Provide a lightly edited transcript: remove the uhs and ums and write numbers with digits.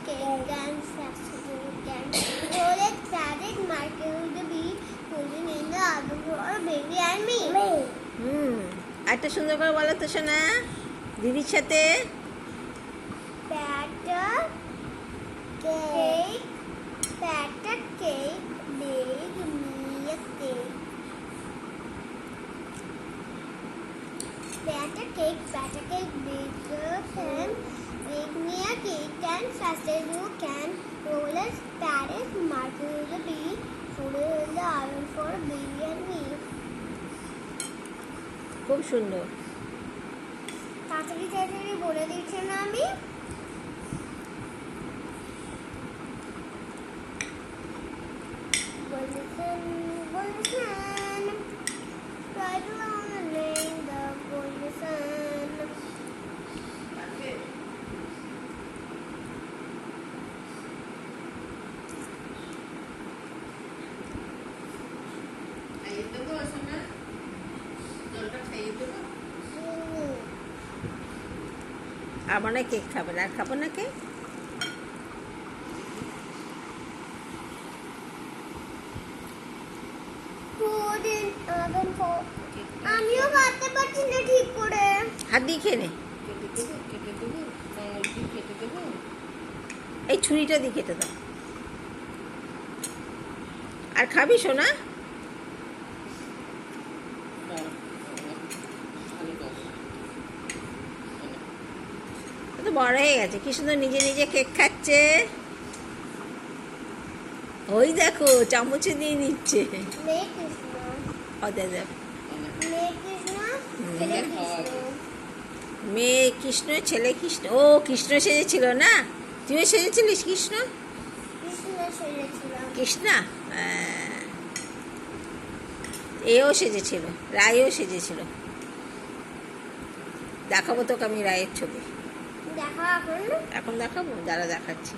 cake and substitute and roll it, pat it, microwave the bee, put it in the oven for baby and me. একটা সুন্দর করে বলো তো শোনা দিদির সাথে। Batter cake, batter cake, bake me a cake. Batter cake, bake me a cake and fast as you can. Roll it, pat it, microwave the bee, put it in the oven for baby and me. খুব সুন্দর। তাড়াতাড়ি তাড়াতাড়ি বলে দিচ্ছি না আমি। Golden, right along the lane, the golden sun. আমার না কেক খাবে না, আর খাবো না cake. Put in oven for. আমিও কাটতে পারছি না ঠিক করে। হাত দিয়ে খেয়ে নে। এই ছুরিটা দিয়ে কেটে দাও। আর খাবি সোনা? তো বড় হয়ে গেছে, কি সুন্দর নিজে নিজে কেক খাচ্ছে। ওই দেখো চামচে দিয়ে নিচ্ছে। মেয়ে কৃষ্ণ, দেখ মেয়ে কৃষ্ণ, ছেলে কৃষ্ণ। মেয়ে কৃষ্ণ ছেলে কৃষ্ণ। ও কৃষ্ণ সেজেছিল না? তুইও সেজেছিলিস কৃষ্ণ? কৃষ্ণ সেজেছিলাম। কৃষ্ণা? এও সেজেছিল, রায়ও সেজেছিল। দেখাবো তোকে আমি রায়ের ছবি। দেখা এখন এখন দেখাবো, যারা দেখাচ্ছি।